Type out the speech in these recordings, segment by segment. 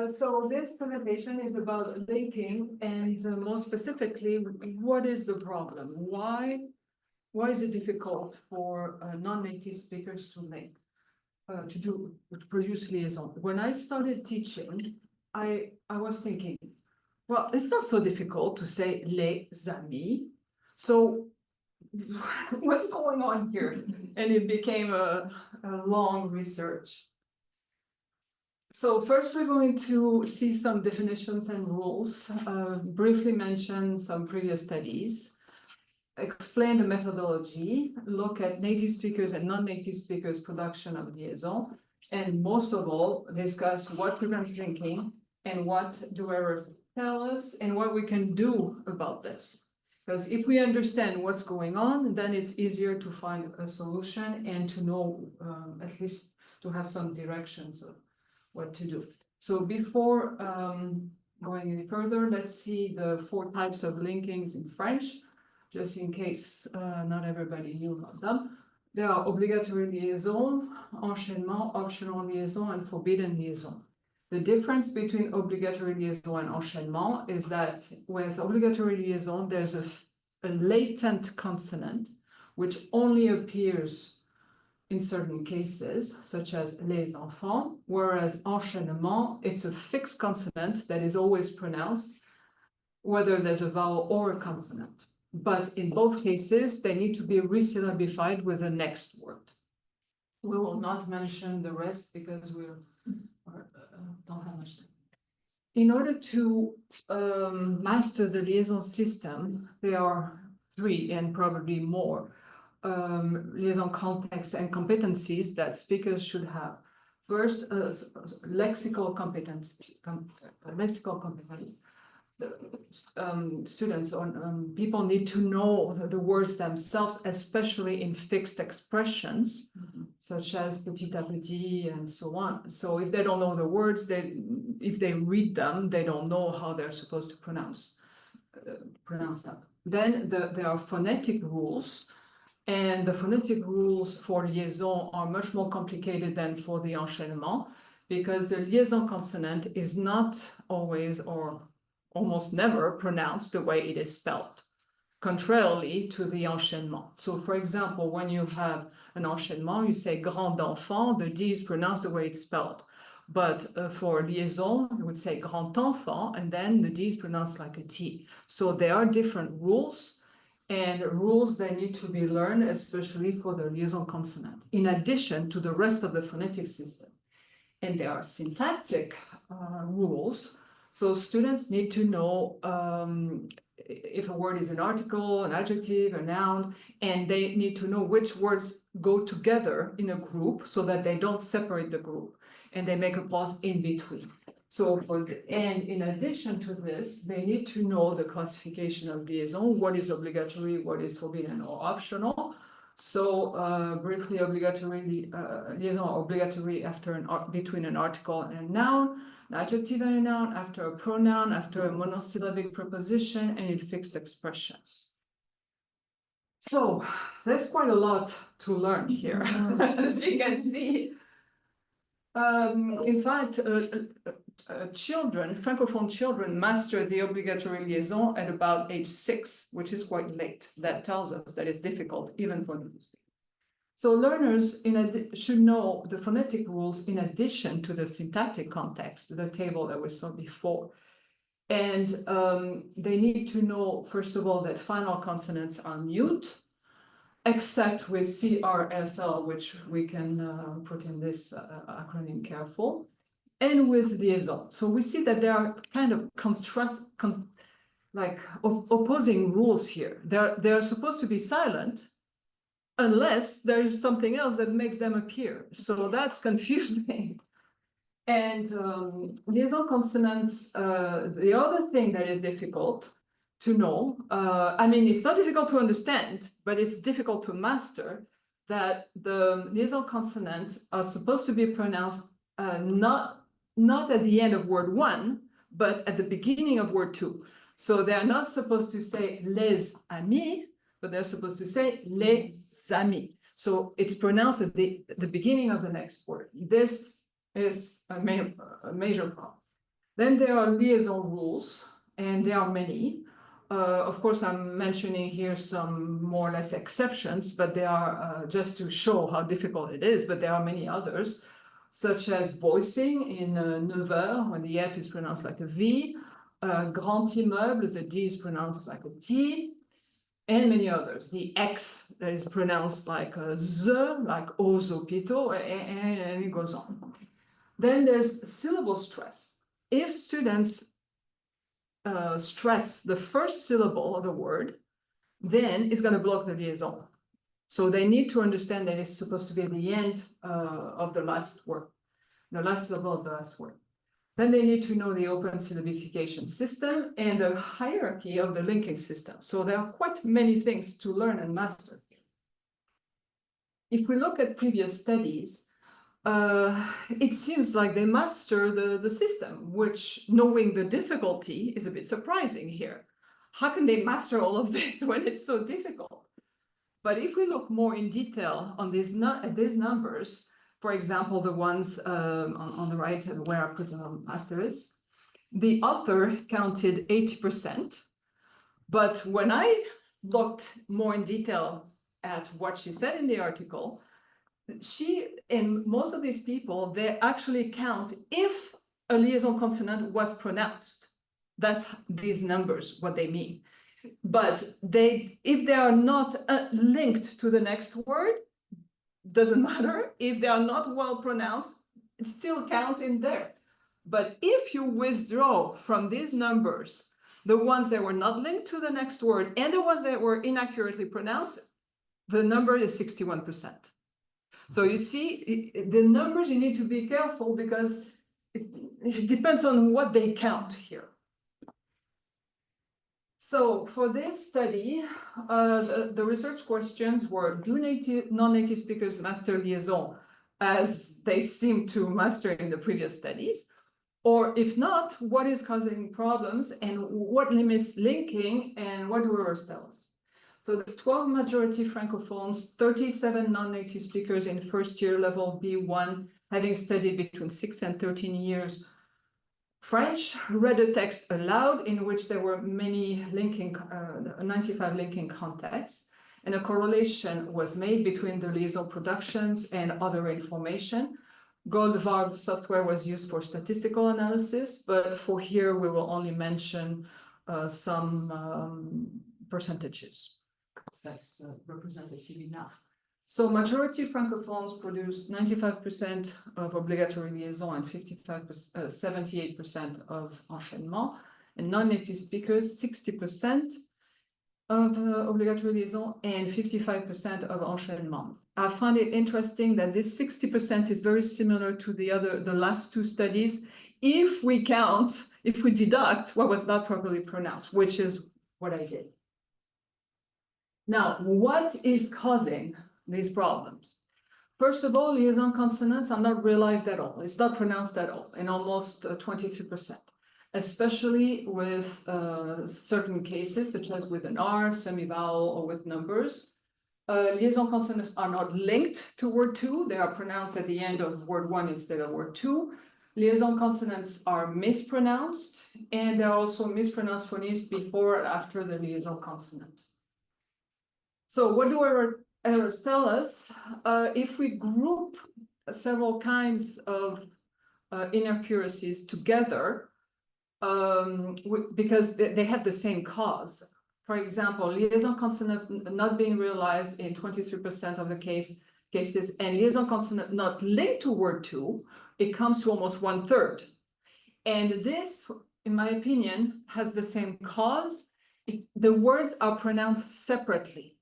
So this presentation is about linking and more specifically, what is the problem? Why is it difficult for non-native speakers to link, to produce liaison? When I started teaching, I was thinking, well, it's not so difficult to say les amis. So what's going on here? And it became a long research. So first, we're going to see some definitions and rules, briefly mention some previous studies, explain the methodology, look at native speakers and non-native speakers' production of liaison, and most of all, discuss what prevents linking and what do errors tell us and what we can do about this. Because if we understand what's going on, then it's easier to find a solution and to know, at least to have some directions of what to do. So before going any further, let's see the 4 types of linkings in French, just in case not everybody knew about them. There are obligatory liaison, enchaînement, optional liaison, and forbidden liaison. The difference between obligatory liaison and enchaînement is that with obligatory liaison, there's a latent consonant which only appears in certain cases, such as les enfants, whereas enchaînement, it's a fixed consonant that is always pronounced, whether there's a vowel or a consonant. But in both cases, they need to be resyllabified with the next word. We will not mention the rest because we don't have much time. In order to master the liaison system, there are 3 and probably more liaison contexts and competencies that speakers should have. First, lexical competence. Students or people need to know the words themselves, especially in fixed expressions, such as petit à petit and so on. So if they don't know the words, if they read them, they don't know how they're supposed to pronounce them. Then there are phonetic rules. And the phonetic rules for liaison are much more complicated than for the enchaînement, because the liaison consonant is not always or almost never pronounced the way it is spelled, contrarily to the enchaînement. So for example, when you have an enchaînement, you say grand enfant, the D is pronounced the way it's spelled. But for liaison, you would say grand enfant, and then the D is pronounced like a T. So there are different rules, and rules that need to be learned, especially for the liaison consonant, in addition to the rest of the phonetic system. And there are syntactic rules. So students need to know if a word is an article, an adjective, a noun, and they need to know which words go together in a group so that they don't separate the group and they make a pause in between. So and in addition to this, they need to know the classification of liaison, what is obligatory, what is forbidden or optional. So briefly, obligatory liaison are obligatory after between an article and a noun, an adjective and a noun, after a pronoun, after a monosyllabic preposition, and in fixed expressions. So there's quite a lot to learn here, as you can see. In fact, Francophone children master the obligatory liaison at about age 6, which is quite late. That tells us that it's difficult, even for native speakers. So learners should know the phonetic rules in addition to the syntactic context, the table that we saw before. And they need to know, first of all, that final consonants are mute, except with CRFL, which we can put in this acronym careful, and with liaison. So we see that there are kind of opposing rules here. They're supposed to be silent unless there is something else that makes them appear. So that's confusing. And liaison consonants, the other thing that is difficult to know, I mean, it's not difficult to understand, but it's difficult to master, that the liaison consonants are supposed to be pronounced not at the end of word 1, but at the beginning of word 2. So they're not supposed to say les amis, but they're supposed to say les amis. So it's pronounced at the beginning of the next word. This is a major problem. Then there are liaison rules, and there are many. Of course, I'm mentioning here some more or less exceptions, but they are just to show how difficult it is, but there are many others, such as voicing in 9h, when the F is pronounced like a V, grand immeuble, the D is pronounced like a T, and many others. The X is pronounced like a Z, like aux hôpitaux, and it goes on. Then there's syllable stress. If students stress the first syllable of the word, then it's going to block the liaison. So they need to understand that it's supposed to be the end of the last word, the last syllable of the last word. Then they need to know the open syllabification system and the hierarchy of the linking system. So there are quite many things to learn and master. If we look at previous studies, it seems like they master the system, which, knowing the difficulty, is a bit surprising here. How can they master all of this when it's so difficult? But if we look more in detail on these numbers, for example, the ones on the right where I put an asterisk, the author counted 80%. But when I looked more in detail at what she said in the article, she and most of these people, they actually count if a liaison consonant was pronounced. That's these numbers, what they mean. But if they are not linked to the next word, doesn't matter. If they are not well pronounced, it still counts in there. But if you withdraw from these numbers the ones that were not linked to the next word and the ones that were inaccurately pronounced, the number is 61%. So you see, the numbers, you need to be careful because it depends on what they count here. So for this study, the research questions were, do non-native speakers master liaison as they seem to master in the previous studies? Or if not, what is causing problems and what limits linking and what do errors tell us? So the 12 majority Francophones, 37 non-native speakers in first year level B1, having studied between 6 and 13 years French, read a text aloud in which there were many linking, 95 linking contexts, and a correlation was made between the liaison productions and other information. Goldvarg software was used for statistical analysis, but for here we will only mention some percentages. That's representative enough. So majority Francophones produced 95% of obligatory liaison and 78% of enchaînement, and non-native speakers 60% of obligatory liaison and 55% of enchaînement. I find it interesting that this 60% is very similar to the last two studies. If we deduct what was not properly pronounced, which is what I did. Now, what is causing these problems? First of all, liaison consonants are not realized at all. It's not pronounced at all in almost 23%, especially with certain cases, such as with an R, semi-vowel, or with numbers. Liaison consonants are not linked to word 2. They are pronounced at the end of word 1 instead of word 2. Liaison consonants are mispronounced, and there are also mispronounced phonemes before or after the liaison consonant. So what do errors tell us? If we group several kinds of inaccuracies together, because they have the same cause. For example, liaison consonants not being realized in 23% of the cases, and liaison consonant not linked to word 2, it comes to almost 1/3. And this, in my opinion, has the same cause. The words are pronounced separately,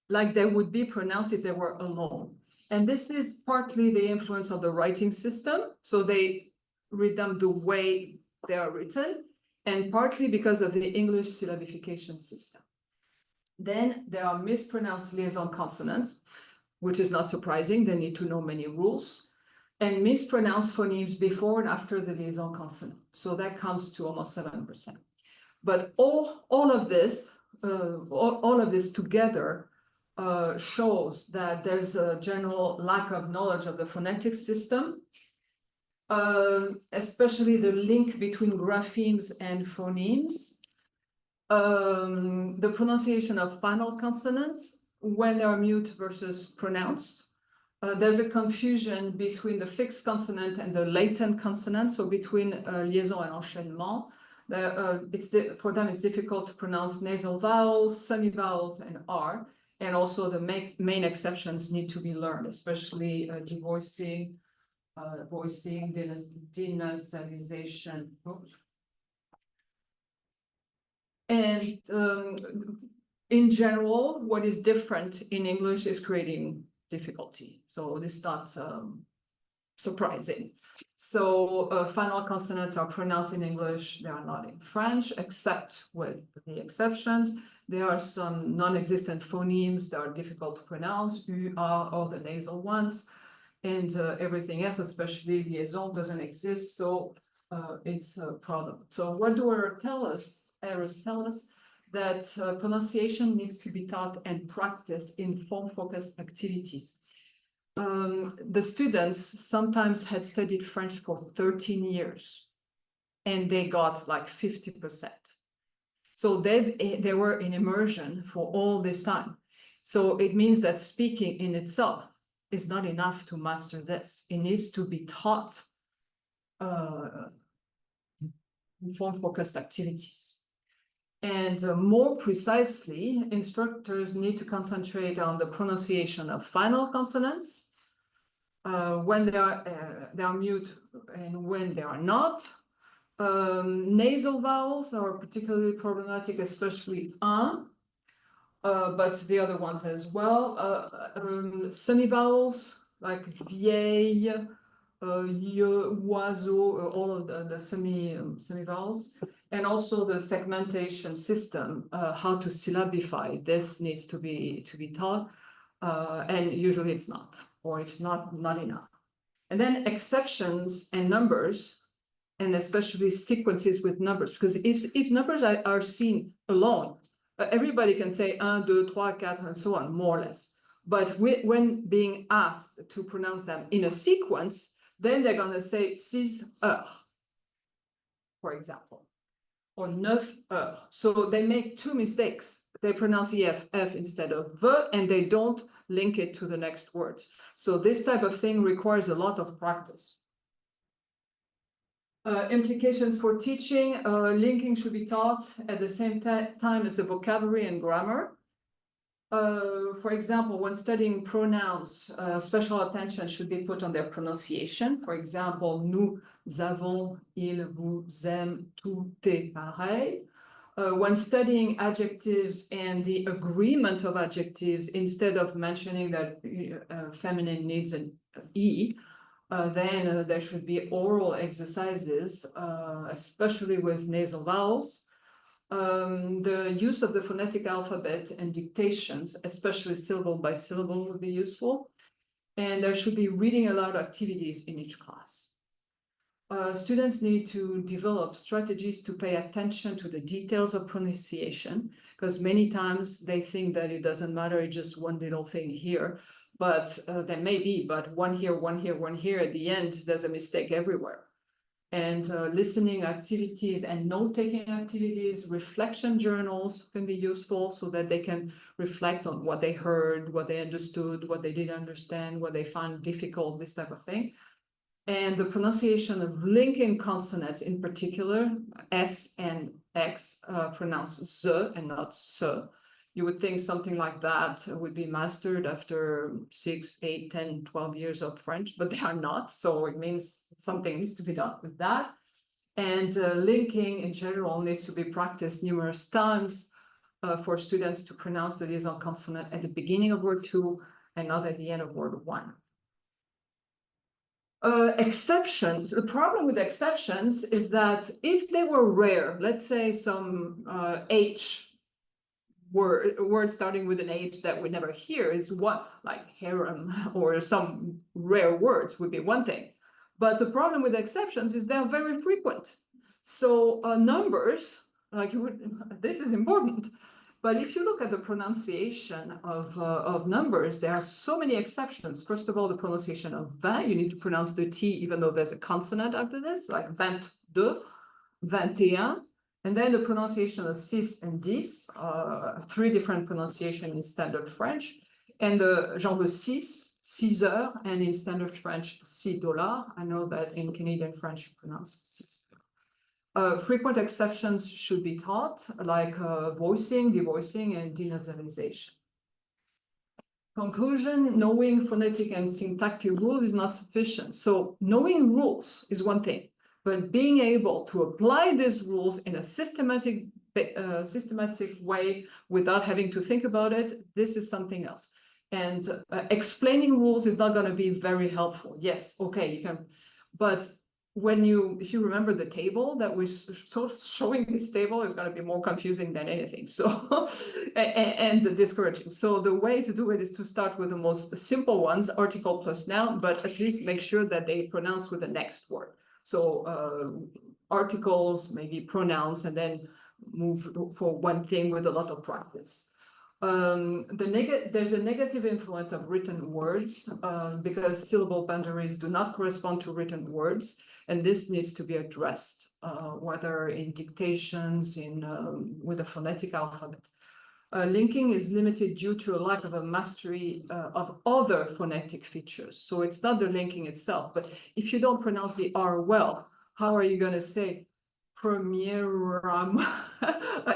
like they would be pronounced if they were alone. And this is partly the influence of the writing system. So they read them the way they are written, and partly because of the English syllabification system. Then there are mispronounced liaison consonants, which is not surprising. They need to know many rules, and mispronounced phonemes before and after the liaison consonant. So that comes to almost 7%. But all of this together shows that there's a general lack of knowledge of the phonetic system, especially the link between graphemes and phonemes. The pronunciation of final consonants when they are mute versus pronounced. There's a confusion between the fixed consonant and the latent consonant, so between liaison and enchaînement. For them, it's difficult to pronounce nasal vowels, semi-vowels, and R. And also the main exceptions need to be learned, especially devoicing, voicing, denasalization. And in general, what is different in English is creating difficulty. So this is not surprising. So final consonants are pronounced in English, they are not in French, except with the exceptions. There are some non-existent phonemes that are difficult to pronounce, U, R, or the nasal ones, and everything else, especially liaison, doesn't exist, so it's a problem. So what do errors tell us? Errors tell us that pronunciation needs to be taught and practiced in form-focused activities. The students sometimes had studied French for 13 years, and they got like 50%. So they were in immersion for all this time. So it means that speaking in itself is not enough to master this. It needs to be taught in form-focused activities. And more precisely, instructors need to concentrate on the pronunciation of final consonants when they are mute and when they are not. Nasal vowels are particularly problematic, especially un, but the other ones as well. Semi-vowels like vieille, oiseau, all of the semi-vowels. And also the segmentation system, how to syllabify. This needs to be taught, and usually it's not, or it's not enough. And then exceptions and numbers, and especially sequences with numbers, because if numbers are seen alone, everybody can say 1, 2, 3, 4, and so on, more or less. But when being asked to pronounce them in a sequence, then they're going to say 6 heures, for example, or 9 heures. So they make two mistakes. They pronounce the F instead of the, and they don't link it to the next words. So this type of thing requires a lot of practice. Implications for teaching, linking should be taught at the same time as the vocabulary and grammar. For example, when studying pronouns, special attention should be put on their pronunciation. For example, nous avons, il, vous, aime, tout est pareil. When studying adjectives and the agreement of adjectives, instead of mentioning that feminine needs an E, then there should be oral exercises, especially with nasal vowels. The use of the phonetic alphabet and dictations, especially syllable by syllable, would be useful. And there should be reading aloud activities in each class. Students need to develop strategies to pay attention to the details of pronunciation, because many times they think that it doesn't matter, it's just one little thing here. But there may be, but one here, one here, one here, at the end, there's a mistake everywhere. And listening activities and note-taking activities, reflection journals can be useful so that they can reflect on what they heard, what they understood, what they didn't understand, what they found difficult, this type of thing. And the pronunciation of linking consonants in particular, S and X, pronounced Z and not S. You would think something like that would be mastered after 6, 8, 10, 12 years of French, but they are not. So it means something needs to be done with that. And linking in general needs to be practiced numerous times for students to pronounce the liaison consonant at the beginning of word 2 and not at the end of word 1. Exceptions. The problem with exceptions is that if they were rare, let's say some H word starting with an H that we never hear is what, like harem or some rare words would be one thing. But the problem with exceptions is they're very frequent. So numbers, like this is important. But if you look at the pronunciation of numbers, there are so many exceptions. First of all, the pronunciation of 20, you need to pronounce the T even though there's a consonant after this, like 22, 21. And then the pronunciation of 6 and 10, 3 different pronunciations in standard French. And the genre 6, 6 heures, and in standard French, $6. I know that in Canadian French, you pronounce 6. Frequent exceptions should be taught, like voicing, devoicing, and denasalization. Conclusion, knowing phonetic and syntactic rules is not sufficient. So knowing rules is one thing, but being able to apply these rules in a systematic way without having to think about it, this is something else. And explaining rules is not going to be very helpful. Yes, okay, you can, but if you remember the table that was showing this table is going to be more confusing than anything. So, and discouraging. So the way to do it is to start with the most simple ones, article plus noun, but at least make sure that they pronounce with the next word. So articles, maybe pronouns, and then move for one thing with a lot of practice. There's a negative influence of written words because syllable boundaries do not correspond to written words, and this needs to be addressed, whether in dictations, with a phonetic alphabet. Linking is limited due to a lack of a mastery of other phonetic features. So it's not the linking itself, but if you don't pronounce the R well, how are you going to say premieram?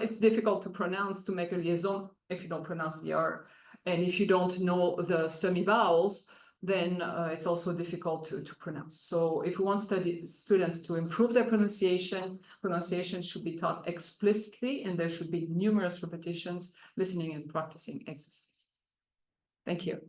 It's difficult to pronounce, to make a liaison if you don't pronounce the R. And if you don't know the semi-vowels, then it's also difficult to pronounce. So if we want students to improve their pronunciation should be taught explicitly, and there should be numerous repetitions, listening and practicing exercises. Thank you.